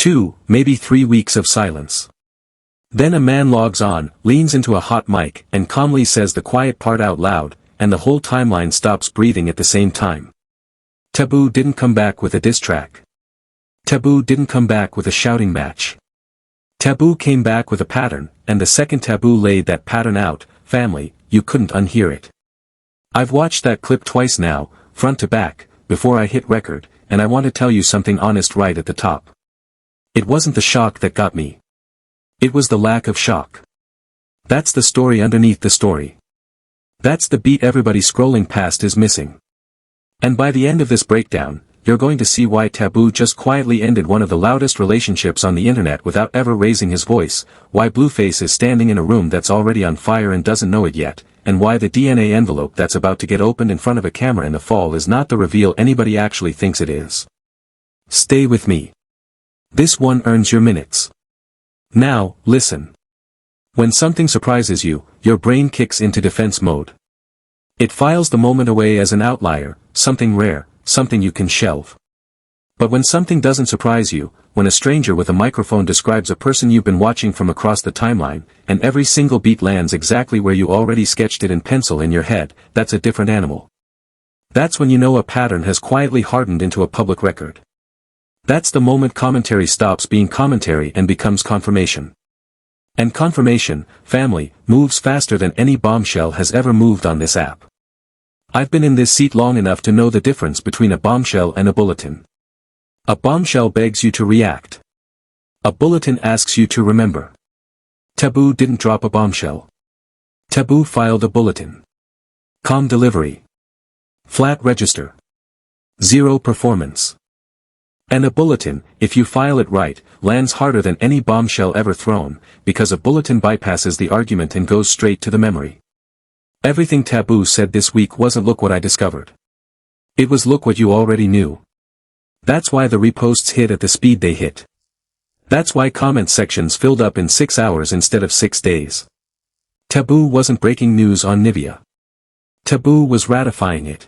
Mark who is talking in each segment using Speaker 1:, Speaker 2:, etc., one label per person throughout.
Speaker 1: 2, maybe 3 weeks of silence. Then a man logs on, leans into a hot mic, and calmly says the quiet part out loud, and the whole timeline stops breathing at the same time. Taboo didn't come back with a diss track. Taboo didn't come back with a shouting match. Taboo came back with a pattern, and the second Taboo laid that pattern out, family, you couldn't unhear it. I've watched that clip twice now, front to back, before I hit record, and I want to tell you something honest right at the top. It wasn't the shock that got me. It was the lack of shock. That's the story underneath the story. That's the beat everybody scrolling past is missing. And by the end of this breakdown, you're going to see why Taboo just quietly ended one of the loudest relationships on the internet without ever raising his voice, why Blueface is standing in a room that's already on fire and doesn't know it yet, and why the DNA envelope that's about to get opened in front of a camera in the fall is not the reveal anybody actually thinks it is. Stay with me. This one earns your minutes. Now, listen. When something surprises you, your brain kicks into defense mode. It files the moment away as an outlier, something rare, something you can shelve. But when something doesn't surprise you, when a stranger with a microphone describes a person you've been watching from across the timeline, and every single beat lands exactly where you already sketched it in pencil in your head, that's a different animal. That's when you know a pattern has quietly hardened into a public record. That's the moment commentary stops being commentary and becomes confirmation. And confirmation, family, moves faster than any bombshell has ever moved on this app. I've been in this seat long enough to know the difference between a bombshell and a bulletin. A bombshell begs you to react. A bulletin asks you to remember. Taboo didn't drop a bombshell. Taboo filed a bulletin. Calm delivery. Flat register. Zero performance. And a bulletin, if you file it right, lands harder than any bombshell ever thrown, because a bulletin bypasses the argument and goes straight to the memory. Everything Taboo said this week wasn't look what I discovered. It was look what you already knew. That's why the reposts hit at the speed they hit. That's why comment sections filled up in 6 hours instead of 6 days. Taboo wasn't breaking news on Nivea. Taboo was ratifying it.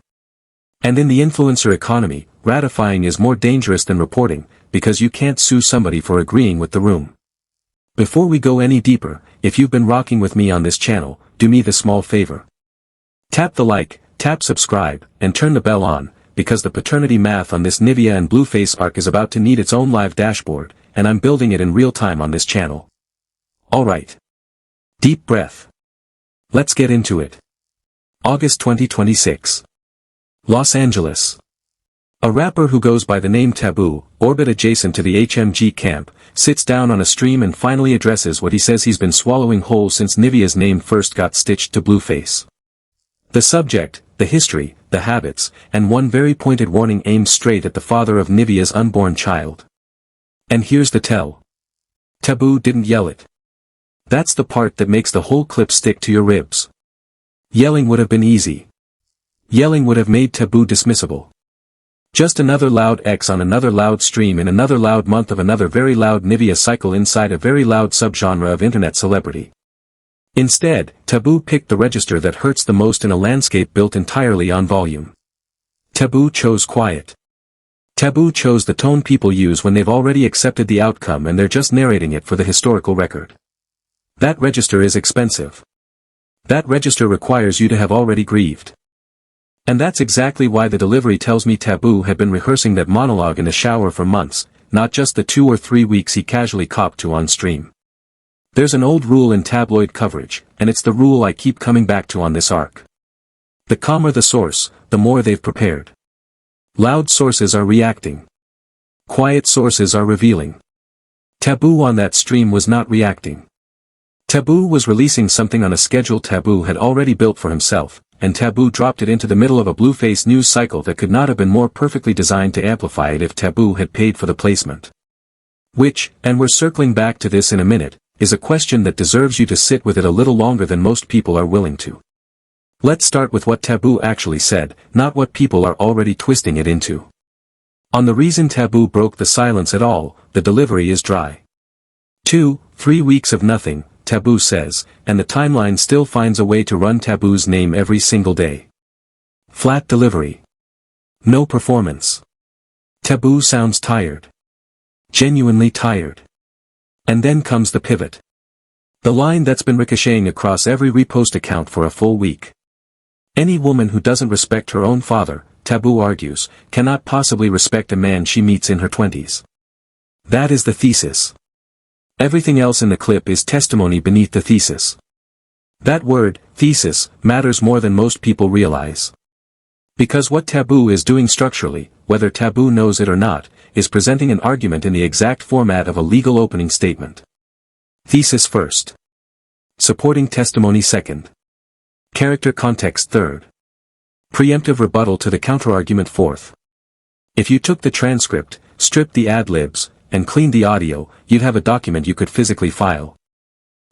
Speaker 1: And in the influencer economy, ratifying is more dangerous than reporting, because you can't sue somebody for agreeing with the room. Before we go any deeper, if you've been rocking with me on this channel, do me the small favor. Tap the like, tap subscribe, and turn the bell on, because the paternity math on this Nivea and Blueface arc is about to need its own live dashboard, and I'm building it in real time on this channel. Alright. Deep breath. Let's get into it. August 2026. Los Angeles. A rapper who goes by the name Taboo, orbit adjacent to the HMG camp, sits down on a stream and finally addresses what he says he's been swallowing whole since Nivea's name first got stitched to Blueface. The subject, the history, the habits, and one very pointed warning aimed straight at the father of Nivea's unborn child. And here's the tell. Taboo didn't yell it. That's the part that makes the whole clip stick to your ribs. Yelling would have been easy. Yelling would have made Taboo dismissible. Just another loud X on another loud stream in another loud month of another very loud Nivea cycle inside a very loud subgenre of internet celebrity. Instead, Taboo picked the register that hurts the most in a landscape built entirely on volume. Taboo chose quiet. Taboo chose the tone people use when they've already accepted the outcome and they're just narrating it for the historical record. That register is expensive. That register requires you to have already grieved. And that's exactly why the delivery tells me Taboo had been rehearsing that monologue in the shower for months, not just the 2 or 3 weeks he casually copped to on stream. There's an old rule in tabloid coverage, and it's the rule I keep coming back to on this arc. The calmer the source, the more they've prepared. Loud sources are reacting. Quiet sources are revealing. Taboo on that stream was not reacting. Taboo was releasing something on a schedule Taboo had already built for himself, and Taboo dropped it into the middle of a Blueface news cycle that could not have been more perfectly designed to amplify it if Taboo had paid for the placement. Which, and we're circling back to this in a minute, is a question that deserves you to sit with it a little longer than most people are willing to. Let's start with what Taboo actually said, not what people are already twisting it into. On the reason Taboo broke the silence at all, the delivery is dry. 2-3 weeks of nothing, Taboo says, and the timeline still finds a way to run Taboo's name every single day. Flat delivery. No performance. Taboo sounds tired. Genuinely tired. And then comes the pivot. The line that's been ricocheting across every repost account for a full week. Any woman who doesn't respect her own father, Taboo argues, cannot possibly respect a man she meets in her 20s. That is the thesis. Everything else in the clip is testimony beneath the thesis. That word, thesis, matters more than most people realize. Because what Taboo is doing structurally, whether Taboo knows it or not, is presenting an argument in the exact format of a legal opening statement. Thesis first. Supporting testimony second. Character context third. Preemptive rebuttal to the counterargument fourth. If you took the transcript, stripped the ad-libs, and cleaned the audio, you'd have a document you could physically file.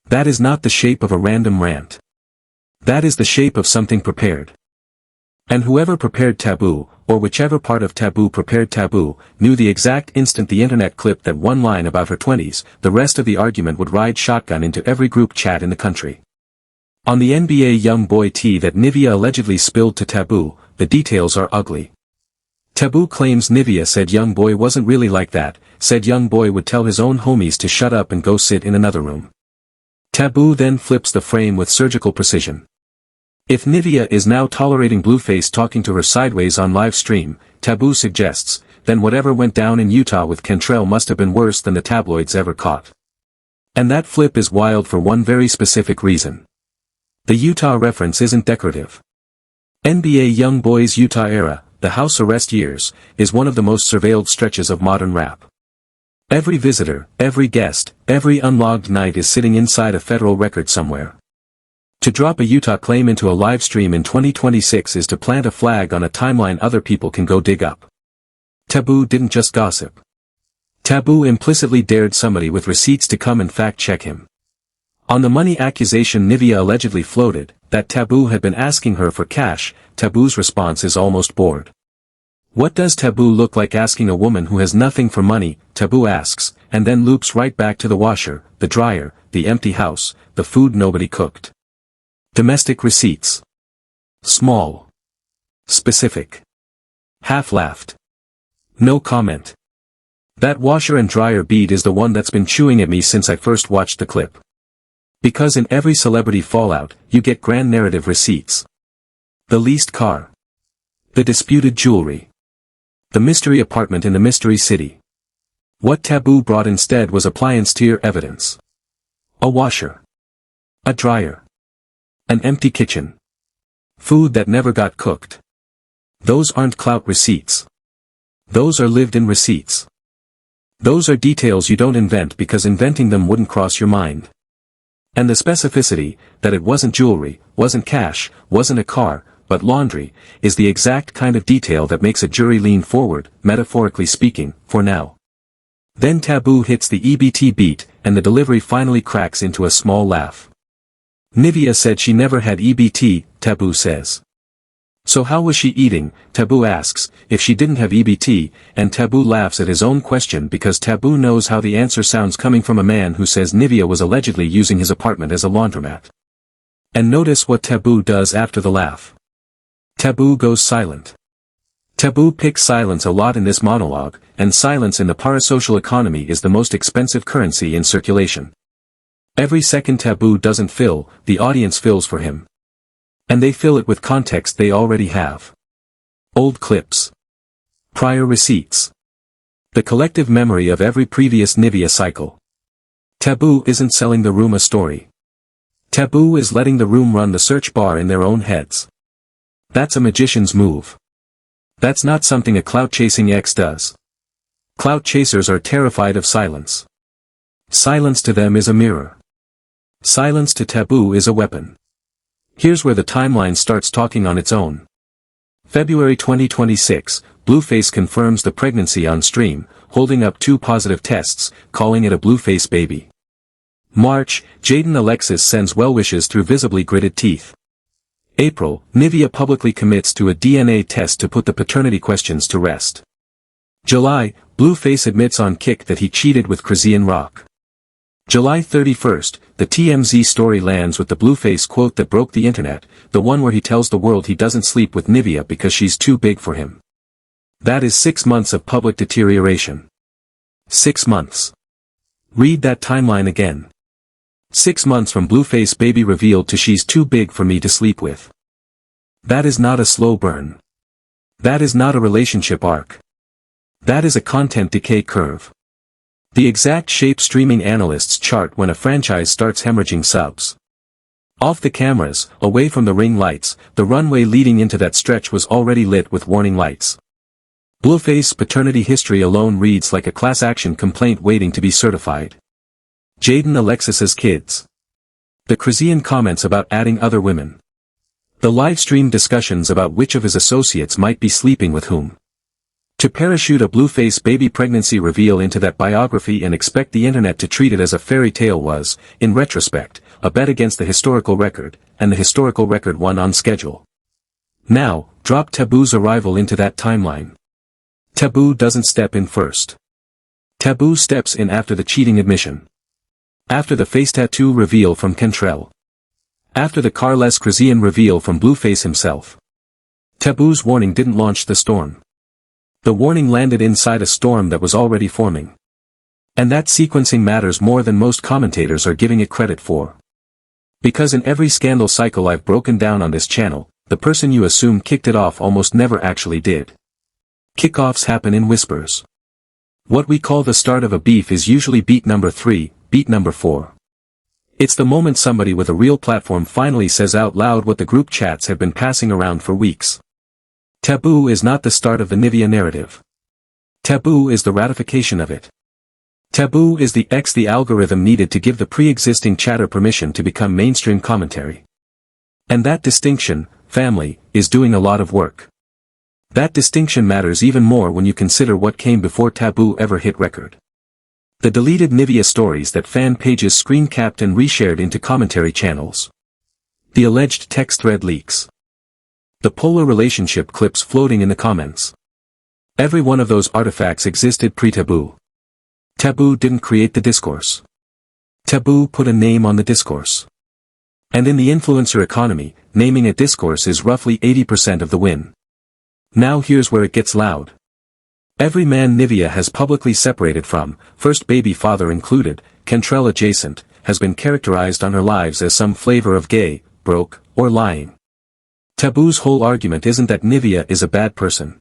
Speaker 1: That is not the shape of a random rant. That is the shape of something prepared. And whoever prepared Taboo, or whichever part of Taboo prepared Taboo, knew the exact instant the internet clipped that one line about her 20s, the rest of the argument would ride shotgun into every group chat in the country. On the NBA YoungBoy tea that Nivea allegedly spilled to Taboo, the details are ugly. Taboo claims Nivea said YoungBoy wasn't really like that, said YoungBoy would tell his own homies to shut up and go sit in another room. Taboo then flips the frame with surgical precision. If Nivea is now tolerating Blueface talking to her sideways on live stream, Taboo suggests, then whatever went down in Utah with Cantrell must have been worse than the tabloids ever caught. And that flip is wild for one very specific reason. The Utah reference isn't decorative. NBA YoungBoy's Utah era, the house arrest years, is one of the most surveilled stretches of modern rap. Every visitor, every guest, every unlogged night is sitting inside a federal record somewhere. To drop a Utah claim into a live stream in 2026 is to plant a flag on a timeline other people can go dig up. Taboo didn't just gossip. Taboo implicitly dared somebody with receipts to come and fact-check him. On the money accusation Nivea allegedly floated, that Taboo had been asking her for cash, Taboo's response is almost bored. What does Taboo look like asking a woman who has nothing for money, Taboo asks, and then loops right back to the washer, the dryer, the empty house, the food nobody cooked. Domestic receipts. Small. Specific. Half-laughed. No comment. That washer and dryer beat is the one that's been chewing at me since I first watched the clip. Because in every celebrity fallout, you get grand narrative receipts. The leased car. The disputed jewelry. The mystery apartment in the mystery city. What Taboo brought instead was appliance-tier evidence. A washer. A dryer. An empty kitchen. Food that never got cooked. Those aren't clout receipts. Those are lived-in receipts. Those are details you don't invent because inventing them wouldn't cross your mind. And the specificity, that it wasn't jewelry, wasn't cash, wasn't a car, but laundry, is the exact kind of detail that makes a jury lean forward, metaphorically speaking, for now. Then Taboo hits the EBT beat, and the delivery finally cracks into a small laugh. Nivea said she never had EBT, Taboo says. So how was she eating, Taboo asks, if she didn't have EBT, and Taboo laughs at his own question because Taboo knows how the answer sounds coming from a man who says Nivea was allegedly using his apartment as a laundromat. And notice what Taboo does after the laugh. Taboo goes silent. Taboo picks silence a lot in this monologue, and silence in the parasocial economy is the most expensive currency in circulation. Every second Taboo doesn't fill, the audience fills for him. And they fill it with context they already have. Old clips. Prior receipts. The collective memory of every previous Nivea cycle. Taboo isn't selling the room a story. Taboo is letting the room run the search bar in their own heads. That's a magician's move. That's not something a clout-chasing ex does. Clout chasers are terrified of silence. Silence to them is a mirror. Silence to Taboo is a weapon. Here's where the timeline starts talking on its own. February 2026, Blueface confirms the pregnancy on stream, holding up 2 positive tests, calling it a Blueface baby. March, Jaden Alexis sends well wishes through visibly gritted teeth. April, Nivea publicly commits to a DNA test to put the paternity questions to rest. July, Blueface admits on Kick that he cheated with Krazian Rock. July 31st, the TMZ story lands with the Blueface quote that broke the internet, the one where he tells the world he doesn't sleep with Nivea because she's too big for him. That is 6 months of public deterioration. 6 months. Read that timeline again. 6 months from Blueface baby revealed to she's too big for me to sleep with. That is not a slow burn. That is not a relationship arc. That is a content decay curve. The exact shape streaming analysts chart when a franchise starts hemorrhaging subs. Off the cameras, away from the ring lights, the runway leading into that stretch was already lit with warning lights. Blueface paternity history alone reads like a class action complaint waiting to be certified. Jaden Alexis's kids. The Krisian comments about adding other women. The livestream discussions about which of his associates might be sleeping with whom. To parachute a Blueface baby pregnancy reveal into that biography and expect the internet to treat it as a fairy tale was, in retrospect, a bet against the historical record, and the historical record won on schedule. Now, drop Taboo's arrival into that timeline. Taboo doesn't step in first. Taboo steps in after the cheating admission. After the face tattoo reveal from Kentrell. After the Carles Krisian reveal from Blueface himself. Taboo's warning didn't launch the storm. The warning landed inside a storm that was already forming. And that sequencing matters more than most commentators are giving it credit for. Because in every scandal cycle I've broken down on this channel, the person you assume kicked it off almost never actually did. Kickoffs happen in whispers. What we call the start of a beef is usually beat number 3, beat number 4. It's the moment somebody with a real platform finally says out loud what the group chats have been passing around for weeks. Taboo is not the start of the Nivea narrative. Taboo is the ratification of it. Taboo is the algorithm needed to give the pre-existing chatter permission to become mainstream commentary. And that distinction, family, is doing a lot of work. That distinction matters even more when you consider what came before Taboo ever hit record. The deleted Nivea stories that fan pages screen-capped and reshared into commentary channels. The alleged text thread leaks. The polar relationship clips floating in the comments. Every one of those artifacts existed pre-Taboo. Taboo didn't create the discourse. Taboo put a name on the discourse. And in the influencer economy, naming a discourse is roughly 80% of the win. Now here's where it gets loud. Every man Nivea has publicly separated from, first baby father included, Kentrell adjacent, has been characterized on her lives as some flavor of gay, broke, or lying. Taboo's whole argument isn't that Nivea is a bad person.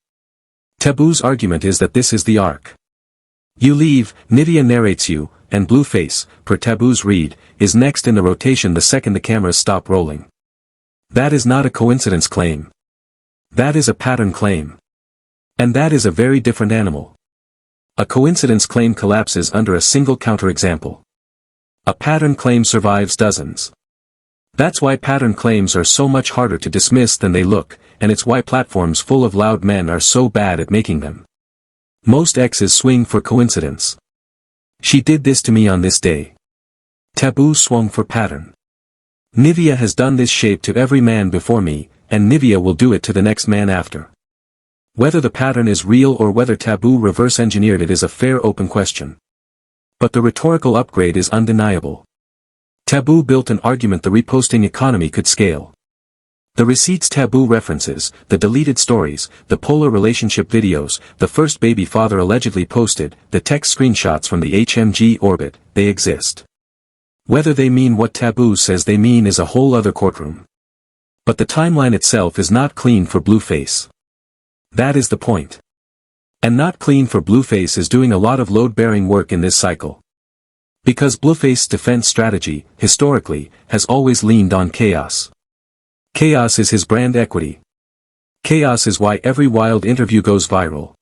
Speaker 1: Taboo's argument is that this is the arc. You leave, Nivea narrates you, and Blueface, per Taboo's read, is next in the rotation the second the cameras stop rolling. That is not a coincidence claim. That is a pattern claim. And that is a very different animal. A coincidence claim collapses under a single counterexample. A pattern claim survives dozens. That's why pattern claims are so much harder to dismiss than they look, and it's why platforms full of loud men are so bad at making them. Most exes swing for coincidence. She did this to me on this day. Taboo swung for pattern. Nivea has done this shape to every man before me, and Nivea will do it to the next man after. Whether the pattern is real or whether Taboo reverse-engineered it is a fair open question. But the rhetorical upgrade is undeniable. Taboo built an argument the reposting economy could scale. The receipts Taboo references, the deleted stories, the polar relationship videos, the first baby father allegedly posted, the text screenshots from the HMG orbit, they exist. Whether they mean what Taboo says they mean is a whole other courtroom. But the timeline itself is not clean for Blueface. That is the point. And not clean for Blueface is doing a lot of load-bearing work in this cycle. Because Blueface's defense strategy, historically, has always leaned on chaos. Chaos is his brand equity. Chaos is why every wild interview goes viral.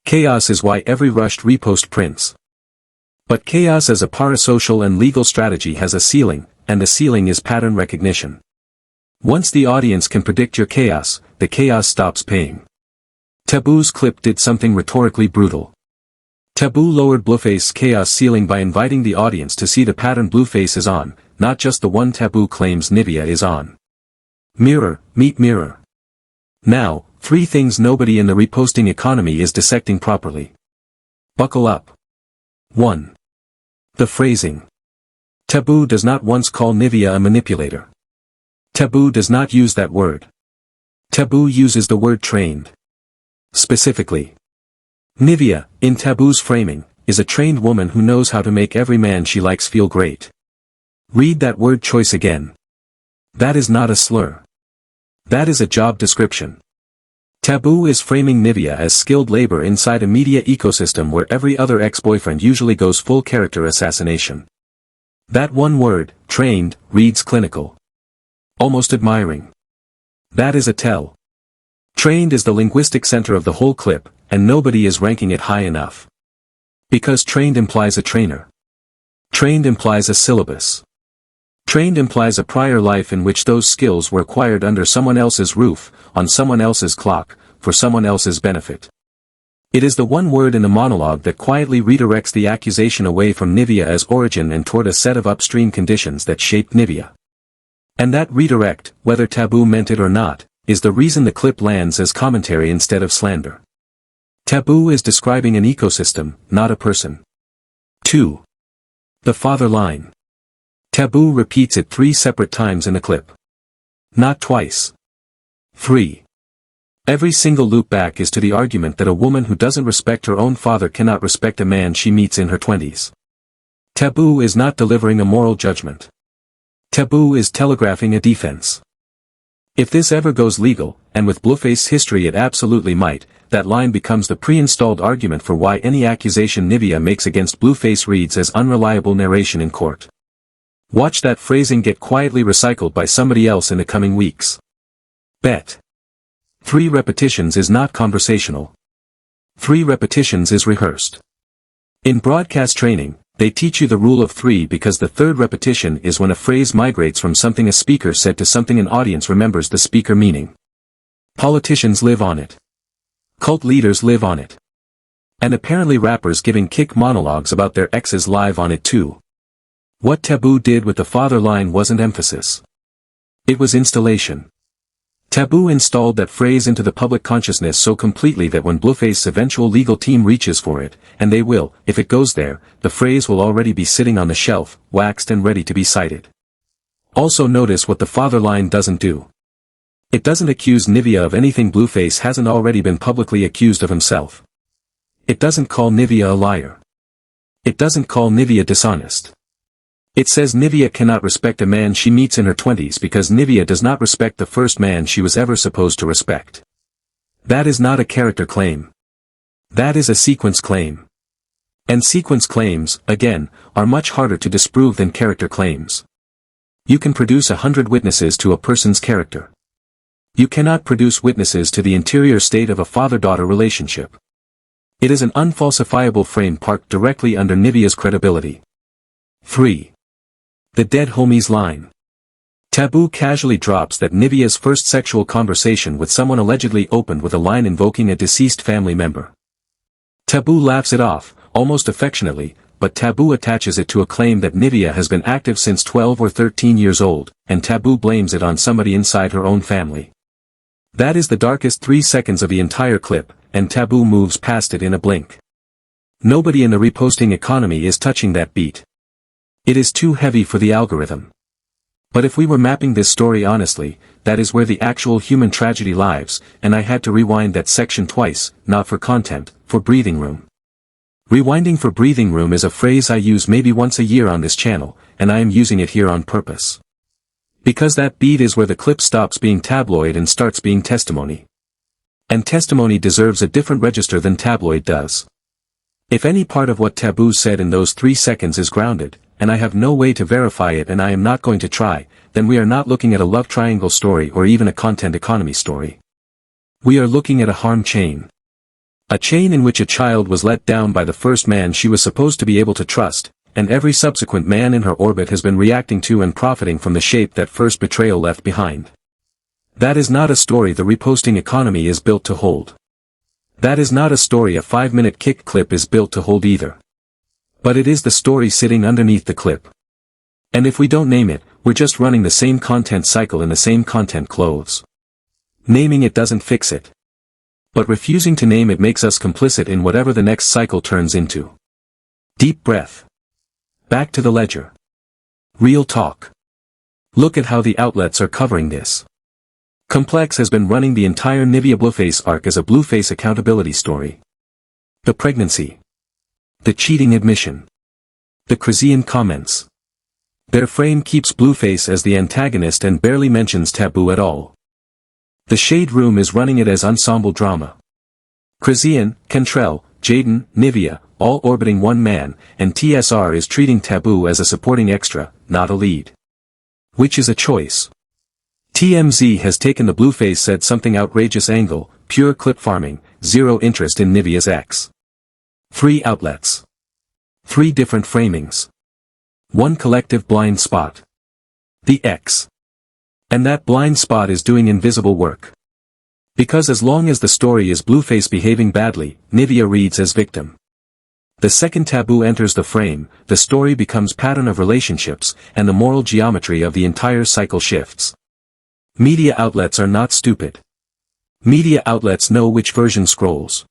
Speaker 1: Chaos is why every rushed repost prints. But chaos as a parasocial and legal strategy has a ceiling, and the ceiling is pattern recognition. Once the audience can predict your chaos, the chaos stops paying. Taboo's clip did something rhetorically brutal. Taboo lowered Blueface's chaos ceiling by inviting the audience to see the pattern Blueface is on, not just the one Taboo claims Nivea is on. Mirror, meet mirror. Now, 3 things nobody in the reposting economy is dissecting properly. Buckle up. 1. The phrasing. Taboo does not once call Nivea a manipulator. Taboo does not use that word. Taboo uses the word trained. Specifically, Nivea, in Taboo's framing, is a trained woman who knows how to make every man she likes feel great. Read that word choice again. That is not a slur. That is a job description. Taboo is framing Nivea as skilled labor inside a media ecosystem where every other ex-boyfriend usually goes full character assassination. That one word, trained, reads clinical. Almost admiring. That is a tell. Trained is the linguistic center of the whole clip, and nobody is ranking it high enough. Because trained implies a trainer. Trained implies a syllabus. Trained implies a prior life in which those skills were acquired under someone else's roof, on someone else's clock, for someone else's benefit. It is the one word in the monologue that quietly redirects the accusation away from Nivea as origin and toward a set of upstream conditions that shaped Nivea. And that redirect, whether Taboo meant it or not, is the reason the clip lands as commentary instead of slander. Taboo is describing an ecosystem, not a person. 2. The father line. Taboo repeats it 3 separate times in the clip. Not twice. 3. Every single loop back is to the argument that a woman who doesn't respect her own father cannot respect a man she meets in her 20s. Taboo is not delivering a moral judgment. Taboo is telegraphing a defense. If this ever goes legal, and with Blueface history it absolutely might, that line becomes the pre-installed argument for why any accusation Nivea makes against Blueface reads as unreliable narration in court. Watch that phrasing get quietly recycled by somebody else in the coming weeks. Bet. 3 repetitions is not conversational. 3 repetitions is rehearsed. In broadcast training, they teach you the rule of 3 because the 3rd repetition is when a phrase migrates from something a speaker said to something an audience remembers the speaker meaning. Politicians live on it. Cult leaders live on it. And apparently rappers giving kick monologues about their exes live on it too. What Taboo did with the father line wasn't emphasis. It was installation. Taboo installed that phrase into the public consciousness so completely that when Blueface's eventual legal team reaches for it, and they will, if it goes there, the phrase will already be sitting on the shelf, waxed and ready to be cited. Also notice what the father line doesn't do. It doesn't accuse Nivea of anything Blueface hasn't already been publicly accused of himself. It doesn't call Nivea a liar. It doesn't call Nivea dishonest. It says Nivea cannot respect a man she meets in her 20s because Nivea does not respect the first man she was ever supposed to respect. That is not a character claim. That is a sequence claim. And sequence claims, again, are much harder to disprove than character claims. You can produce 100 witnesses to a person's character. You cannot produce witnesses to the interior state of a father-daughter relationship. It is an unfalsifiable frame parked directly under Nivea's credibility. 3. The dead homies line. Taboo casually drops that Nivea's first sexual conversation with someone allegedly opened with a line invoking a deceased family member. Taboo laughs it off, almost affectionately, but Taboo attaches it to a claim that Nivea has been active since 12 or 13 years old, and Taboo blames it on somebody inside her own family. That is the darkest 3 seconds of the entire clip, and Taboo moves past it in a blink. Nobody in the reposting economy is touching that beat. It is too heavy for the algorithm. But if we were mapping this story honestly, that is where the actual human tragedy lies, and I had to rewind that section twice, not for content, for breathing room. Rewinding for breathing room is a phrase I use maybe once a year on this channel, and I am using it here on purpose. Because that beat is where the clip stops being tabloid and starts being testimony. And testimony deserves a different register than tabloid does. If any part of what Taboo said in those 3 seconds is grounded, and I have no way to verify it and I am not going to try, then we are not looking at a love triangle story or even a content economy story. We are looking at a harm chain. A chain in which a child was let down by the first man she was supposed to be able to trust, and every subsequent man in her orbit has been reacting to and profiting from the shape that first betrayal left behind. That is not a story the reposting economy is built to hold. That is not a story a 5-minute kick clip is built to hold either. But it is the story sitting underneath the clip. And if we don't name it, we're just running the same content cycle in the same content clothes. Naming it doesn't fix it. But refusing to name it makes us complicit in whatever the next cycle turns into. Deep breath. Back to the ledger. Real talk. Look at how the outlets are covering this. Complex has been running the entire Nivea Blueface arc as a Blueface accountability story. The pregnancy. The cheating admission. The Krasian comments. Their frame keeps Blueface as the antagonist and barely mentions Taboo at all. The Shade Room is running it as ensemble drama. Krasian, Cantrell, Jaden, Nivea, all orbiting one man, and TSR is treating Taboo as a supporting extra, not a lead. Which is a choice. TMZ has taken the Blueface said something outrageous angle, pure clip farming, zero interest in Nivea's ex. 3 outlets. 3 different framings. One collective blind spot. The X. And that blind spot is doing invisible work. Because as long as the story is Blueface behaving badly, Nivea reads as victim. The second Taboo enters the frame, the story becomes pattern of relationships, and the moral geometry of the entire cycle shifts. Media outlets are not stupid. Media outlets know which version scrolls.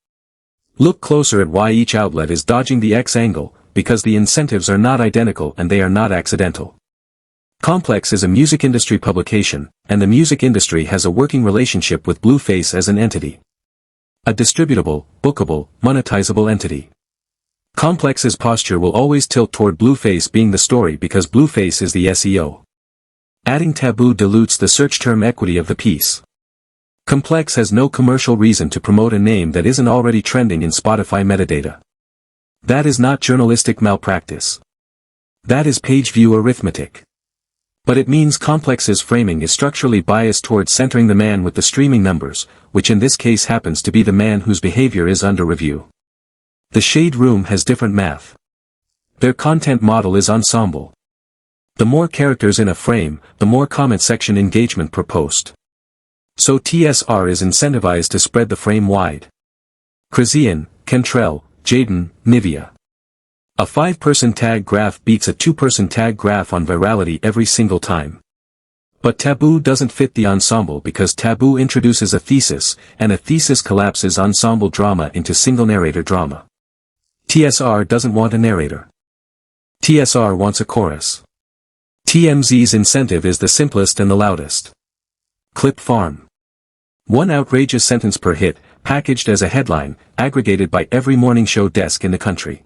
Speaker 1: Look closer at why each outlet is dodging the X angle, because the incentives are not identical and they are not accidental. Complex is a music industry publication, and the music industry has a working relationship with Blueface as an entity. A distributable, bookable, monetizable entity. Complex's posture will always tilt toward Blueface being the story because Blueface is the SEO. Adding Taboo dilutes the search term equity of the piece. Complex has no commercial reason to promote a name that isn't already trending in Spotify metadata. That is not journalistic malpractice. That is page view arithmetic. But it means Complex's framing is structurally biased towards centering the man with the streaming numbers, which in this case happens to be the man whose behavior is under review. The Shade Room has different math. Their content model is ensemble. The more characters in a frame, the more comment section engagement per post. So TSR is incentivized to spread the frame wide. Krasian, Cantrell, Jaden, Nivea. A 5-person tag graph beats a 2-person tag graph on virality every single time. But Taboo doesn't fit the ensemble because Taboo introduces a thesis, and a thesis collapses ensemble drama into single narrator drama. TSR doesn't want a narrator. TSR wants a chorus. TMZ's incentive is the simplest and the loudest. Clip farm. One outrageous sentence per hit, packaged as a headline, aggregated by every morning show desk in the country.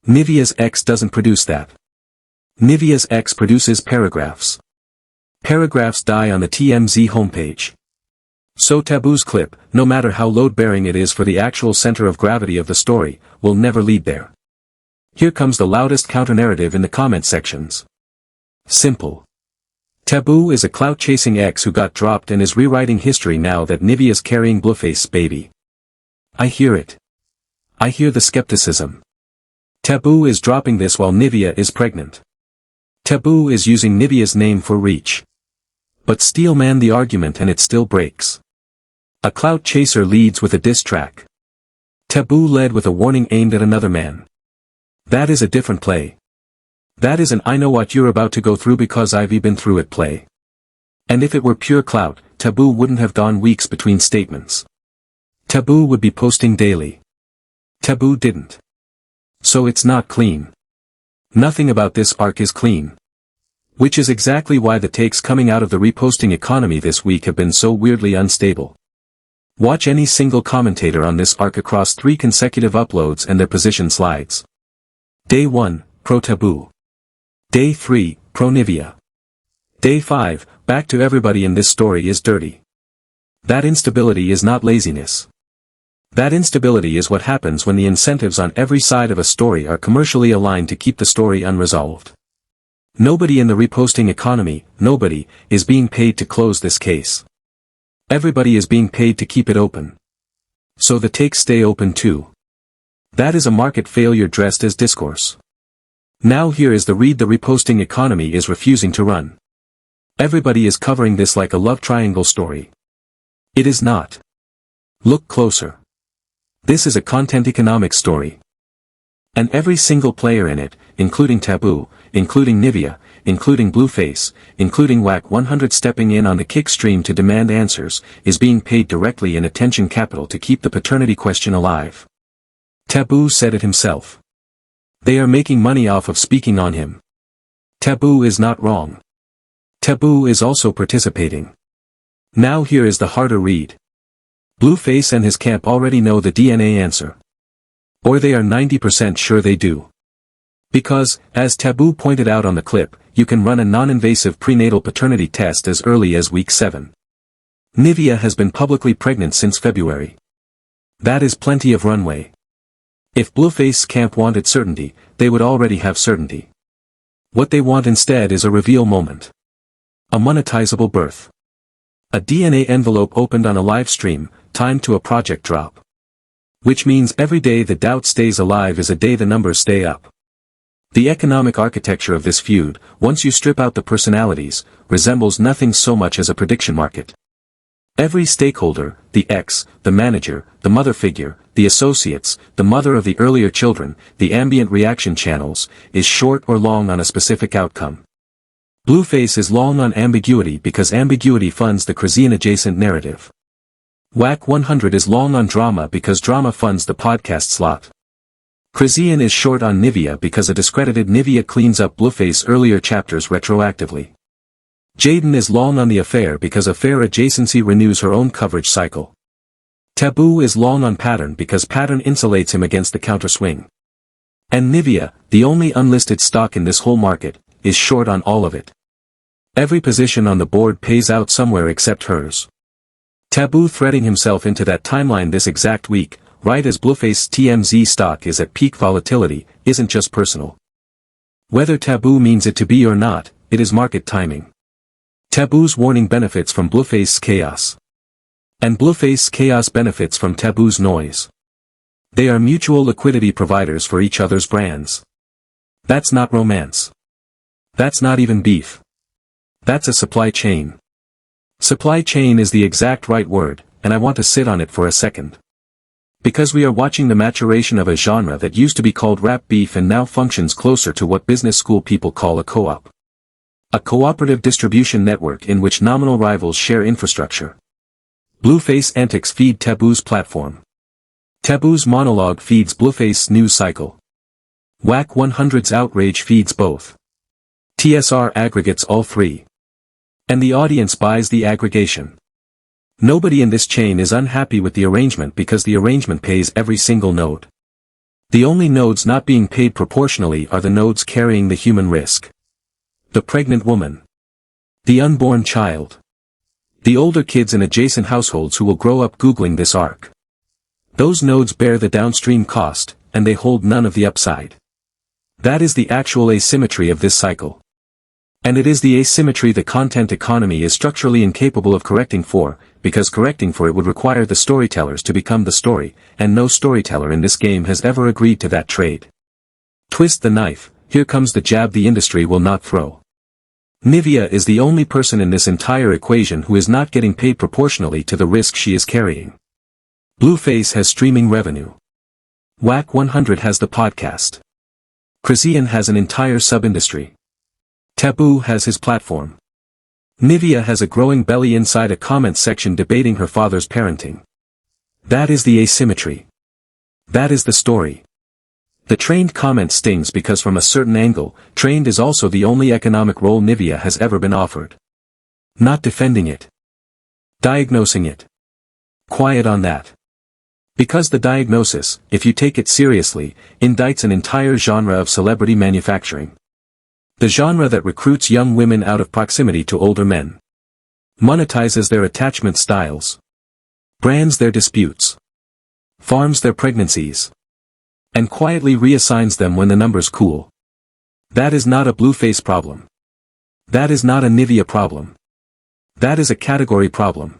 Speaker 1: Nivea's X doesn't produce that. Nivea's X produces paragraphs. Paragraphs die on the TMZ homepage. So Taboo's clip, no matter how load-bearing it is for the actual center of gravity of the story, will never lead there. Here comes the loudest counter-narrative in the comment sections. Simple. Taboo is a clout-chasing ex who got dropped and is rewriting history now that Nivea's carrying Blueface baby. I hear it. I hear the skepticism. Taboo is dropping this while Nivea is pregnant. Taboo is using Nivea's name for reach. But Steelman the argument and it still breaks. A clout chaser leads with a diss track. Taboo led with a warning aimed at another man. That is a different play. That is an I know what you're about to go through because I've been through it play. And if it were pure clout, Taboo wouldn't have gone weeks between statements. Taboo would be posting daily. Taboo didn't. So it's not clean. Nothing about this arc is clean. Which is exactly why the takes coming out of the reposting economy this week have been so weirdly unstable. Watch any single commentator on this arc across 3 consecutive uploads and their position slides. Day 1, pro Taboo. Day 3, pro Nivea. Day 5, back to everybody in this story is dirty. That instability is not laziness. That instability is what happens when the incentives on every side of a story are commercially aligned to keep the story unresolved. Nobody in the reposting economy, nobody, is being paid to close this case. Everybody is being paid to keep it open. So the takes stay open too. That is a market failure dressed as discourse. Now here is the read the reposting economy is refusing to run. Everybody is covering this like a love triangle story. It is not. Look closer. This is a content economics story. And every single player in it, including Taboo, including Nivea, including Blueface, including WAC 100 stepping in on the kick stream to demand answers, is being paid directly in attention capital to keep the paternity question alive. Taboo said it himself. They are making money off of speaking on him. Taboo is not wrong. Taboo is also participating. Now here is the harder read. Blueface and his camp already know the DNA answer. Or they are 90% sure they do. Because, as Taboo pointed out on the clip, you can run a non-invasive prenatal paternity test as early as week 7. Nivea has been publicly pregnant since February. That is plenty of runway. If Blueface camp wanted certainty, they would already have certainty. What they want instead is a reveal moment. A monetizable birth. A DNA envelope opened on a live stream, timed to a project drop. Which means every day the doubt stays alive is a day the numbers stay up. The economic architecture of this feud, once you strip out the personalities, resembles nothing so much as a prediction market. Every stakeholder, the ex, the manager, the mother figure, the associates, the mother of the earlier children, the ambient reaction channels, is short or long on a specific outcome. Blueface is long on ambiguity because ambiguity funds the Krasian-adjacent narrative. WAC 100 is long on drama because drama funds the podcast slot. Krasian is short on Nivea because a discredited Nivea cleans up Blueface earlier chapters retroactively. Jaden is long on the affair because affair adjacency renews her own coverage cycle. Taboo is long on pattern because pattern insulates him against the counterswing. And Nivea, the only unlisted stock in this whole market, is short on all of it. Every position on the board pays out somewhere except hers. Taboo threading himself into that timeline this exact week, right as Blueface TMZ stock is at peak volatility, isn't just personal. Whether Taboo means it to be or not, it is market timing. Taboo's warning benefits from Blueface's chaos. And Blueface's chaos benefits from Taboo's noise. They are mutual liquidity providers for each other's brands. That's not romance. That's not even beef. That's a supply chain. Supply chain is the exact right word, and I want to sit on it for a second. Because we are watching the maturation of a genre that used to be called rap beef and now functions closer to what business school people call a co-op. A cooperative distribution network in which nominal rivals share infrastructure. Blueface antics feed Taboo's platform. Taboo's monologue feeds Blueface's news cycle. WAC 100's outrage feeds both. TSR aggregates all three. And the audience buys the aggregation. Nobody in this chain is unhappy with the arrangement because the arrangement pays every single node. The only nodes not being paid proportionally are the nodes carrying the human risk. The pregnant woman. The unborn child. The older kids in adjacent households who will grow up Googling this arc. Those nodes bear the downstream cost, and they hold none of the upside. That is the actual asymmetry of this cycle. And it is the asymmetry the content economy is structurally incapable of correcting for, because correcting for it would require the storytellers to become the story, and no storyteller in this game has ever agreed to that trade. Twist the knife, here comes the jab the industry will not throw. Nivea is the only person in this entire equation who is not getting paid proportionally to the risk she is carrying. Blueface has streaming revenue. WAC 100 has the podcast. Krasian has an entire sub-industry. Taboo has his platform. Nivea has a growing belly inside a comment section debating her father's parenting. That is the asymmetry. That is the story. The trained comment stings because from a certain angle, trained is also the only economic role Nivea has ever been offered. Not defending it. Diagnosing it. Quiet on that. Because the diagnosis, if you take it seriously, indicts an entire genre of celebrity manufacturing. The genre that recruits young women out of proximity to older men. Monetizes their attachment styles. Brands their disputes. Farms their pregnancies. And quietly reassigns them when the numbers cool. That is not a Blueface problem. That is not a Nivea problem. That is a category problem.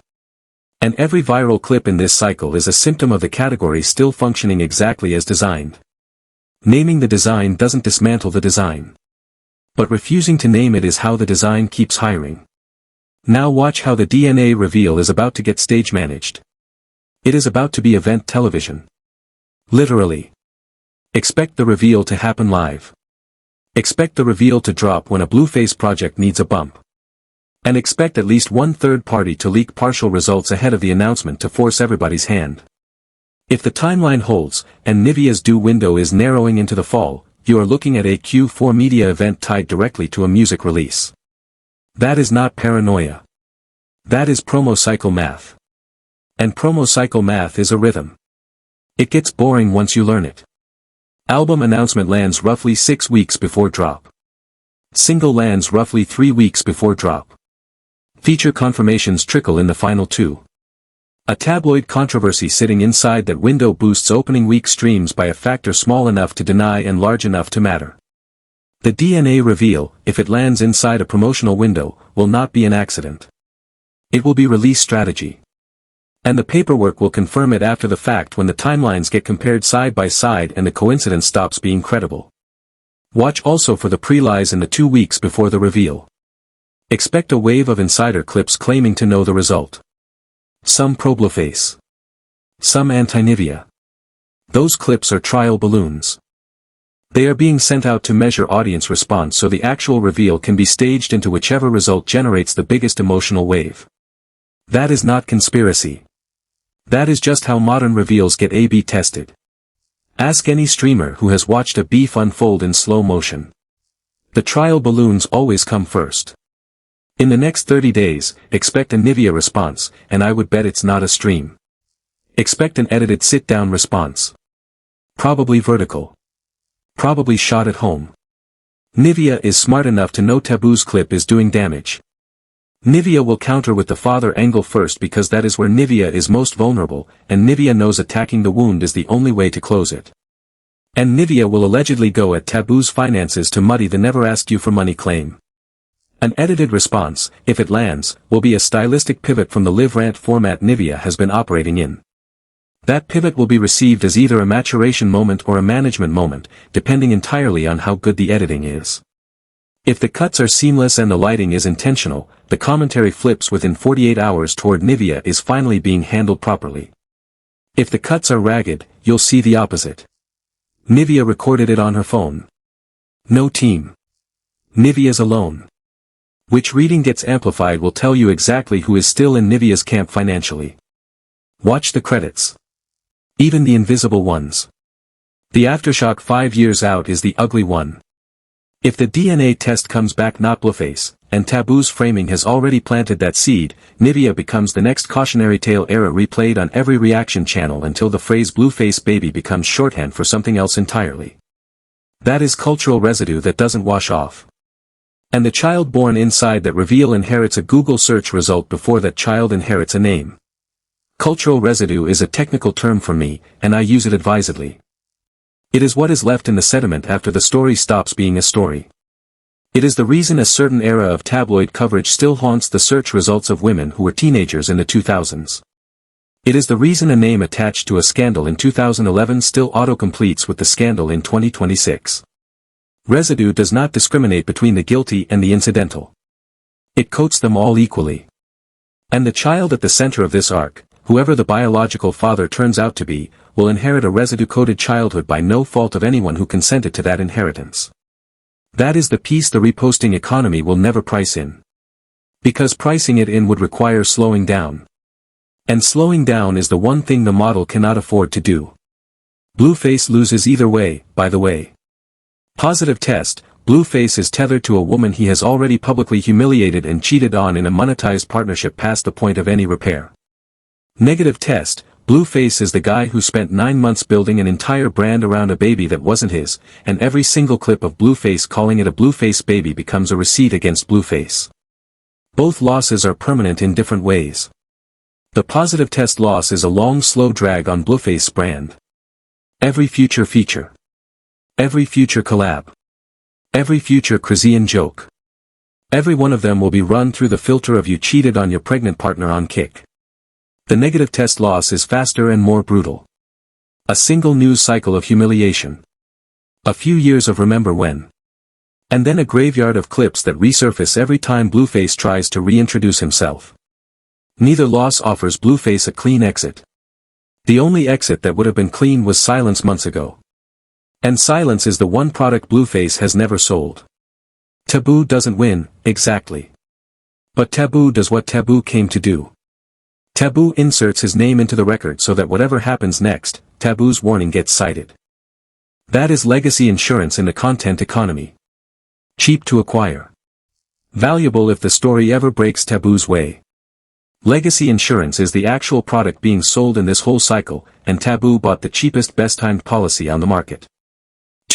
Speaker 1: And every viral clip in this cycle is a symptom of the category still functioning exactly as designed. Naming the design doesn't dismantle the design. But refusing to name it is how the design keeps hiring. Now watch how the DNA reveal is about to get stage managed. It is about to be event television. Literally. Expect the reveal to happen live. Expect the reveal to drop when a Blueface project needs a bump. And expect at least one third party to leak partial results ahead of the announcement to force everybody's hand. If the timeline holds, and Nivea's due window is narrowing into the fall, you are looking at a Q4 media event tied directly to a music release. That is not paranoia. That is promo cycle math. And promo cycle math is a rhythm. It gets boring once you learn it. Album announcement lands roughly 6 weeks before drop. Single lands roughly 3 weeks before drop. Feature confirmations trickle in the final 2. A tabloid controversy sitting inside that window boosts opening week streams by a factor small enough to deny and large enough to matter. The DNA reveal, if it lands inside a promotional window, will not be an accident. It will be release strategy. And the paperwork will confirm it after the fact when the timelines get compared side by side and the coincidence stops being credible. Watch also for the pre-lies in the 2 weeks before the reveal. Expect a wave of insider clips claiming to know the result. Some pro-Blueface. Some anti-Nivea. Those clips are trial balloons. They are being sent out to measure audience response so the actual reveal can be staged into whichever result generates the biggest emotional wave. That is not conspiracy. That is just how modern reveals get A/B tested. Ask any streamer who has watched a beef unfold in slow motion. The trial balloons always come first. In the next 30 days, expect a Nivea response, and I would bet it's not a stream. Expect an edited sit-down response. Probably vertical. Probably shot at home. Nivea is smart enough to know Taboo's clip is doing damage. Nivea will counter with the father angle first because that is where Nivea is most vulnerable, and Nivea knows attacking the wound is the only way to close it. And Nivea will allegedly go at Taboo's finances to muddy the never asked you for money claim. An edited response, if it lands, will be a stylistic pivot from the live rant format Nivea has been operating in. That pivot will be received as either a maturation moment or a management moment, depending entirely on how good the editing is. If the cuts are seamless and the lighting is intentional, the commentary flips within 48 hours toward Nivea is finally being handled properly. If the cuts are ragged, you'll see the opposite. Nivea recorded it on her phone. No team. Nivea's alone. Which reading gets amplified will tell you exactly who is still in Nivea's camp financially. Watch the credits. Even the invisible ones. The aftershock 5 years out is the ugly one. If the DNA test comes back not Blueface, and Taboo's framing has already planted that seed, Nivea becomes the next cautionary tale era replayed on every reaction channel until the phrase Blueface baby becomes shorthand for something else entirely. That is cultural residue that doesn't wash off. And the child born inside that reveal inherits a Google search result before that child inherits a name. Cultural residue is a technical term for me, and I use it advisedly. It is what is left in the sediment after the story stops being a story. It is the reason a certain era of tabloid coverage still haunts the search results of women who were teenagers in the 2000s. It is the reason a name attached to a scandal in 2011 still auto-completes with the scandal in 2026. Residue does not discriminate between the guilty and the incidental. It coats them all equally. And the child at the center of this arc, whoever the biological father turns out to be, will inherit a residue-coated childhood by no fault of anyone who consented to that inheritance. That is the piece the reposting economy will never price in. Because pricing it in would require slowing down. And slowing down is the one thing the model cannot afford to do. Blueface loses either way, by the way. Positive test, Blueface is tethered to a woman he has already publicly humiliated and cheated on in a monetized partnership past the point of any repair. Negative test, Blueface is the guy who spent 9 months building an entire brand around a baby that wasn't his, and every single clip of Blueface calling it a Blueface baby becomes a receipt against Blueface. Both losses are permanent in different ways. The positive test loss is a long slow drag on Blueface's brand. Every future feature. Every future collab. Every future Krisian joke. Every one of them will be run through the filter of you cheated on your pregnant partner on Kick. The negative test loss is faster and more brutal. A single news cycle of humiliation. A few years of remember when. And then a graveyard of clips that resurface every time Blueface tries to reintroduce himself. Neither loss offers Blueface a clean exit. The only exit that would have been clean was silence months ago. And silence is the one product Blueface has never sold. Taboo doesn't win, exactly. But Taboo does what Taboo came to do. Taboo inserts his name into the record so that whatever happens next, Taboo's warning gets cited. That is legacy insurance in the content economy. Cheap to acquire. Valuable if the story ever breaks Taboo's way. Legacy insurance is the actual product being sold in this whole cycle, and Taboo bought the cheapest best-timed policy on the market.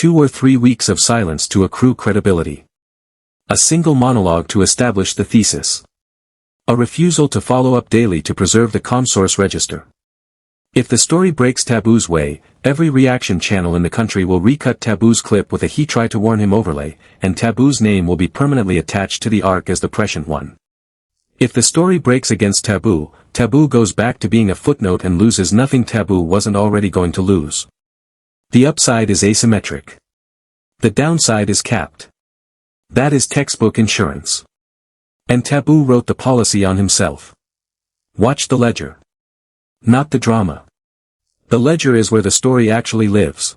Speaker 1: 2 or 3 weeks of silence to accrue credibility. A single monologue to establish the thesis. A refusal to follow up daily to preserve the comsource register. If the story breaks Taboo's way, every reaction channel in the country will recut Taboo's clip with a "he tried to warn him" overlay, and Taboo's name will be permanently attached to the arc as the prescient one. If the story breaks against Taboo, Taboo goes back to being a footnote and loses nothing Taboo wasn't already going to lose. The upside is asymmetric. The downside is capped. That is textbook insurance. And Taboo wrote the policy on himself. Watch the ledger. Not the drama. The ledger is where the story actually lives.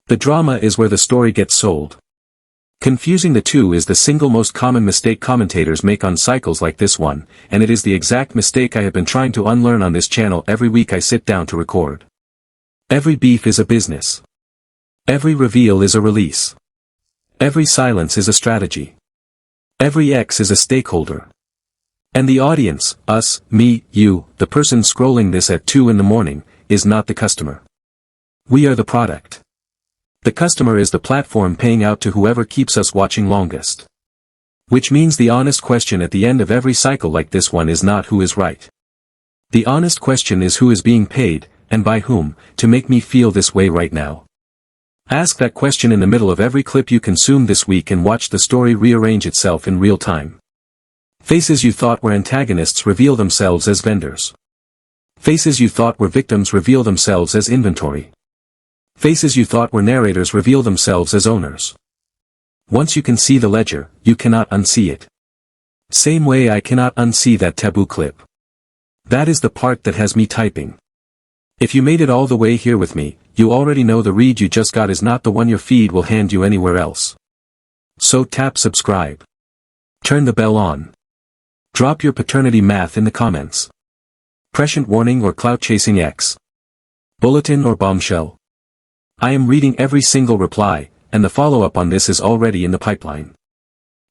Speaker 1: The drama is where the story gets sold. Confusing the two is the single most common mistake commentators make on cycles like this one, and it is the exact mistake I have been trying to unlearn on this channel every week I sit down to record. Every beef is a business. Every reveal is a release. Every silence is a strategy. Every X is a stakeholder. And the audience, us, me, you, the person scrolling this at 2 in the morning, is not the customer. We are the product. The customer is the platform paying out to whoever keeps us watching longest. Which means the honest question at the end of every cycle like this one is not who is right. The honest question is who is being paid, and by whom, to make me feel this way right now. Ask that question in the middle of every clip you consume this week and watch the story rearrange itself in real time. Faces you thought were antagonists reveal themselves as vendors. Faces you thought were victims reveal themselves as inventory. Faces you thought were narrators reveal themselves as owners. Once you can see the ledger, you cannot unsee it. Same way I cannot unsee that Taboo clip. That is the part that has me typing. If you made it all the way here with me, you already know the read you just got is not the one your feed will hand you anywhere else. So tap subscribe. Turn the bell on. Drop your paternity math in the comments. Prescient warning or clout chasing X. Bulletin or bombshell. I am reading every single reply, and the follow-up on this is already in the pipeline.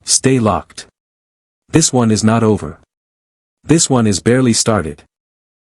Speaker 1: Stay locked. This one is not over. This one is barely started.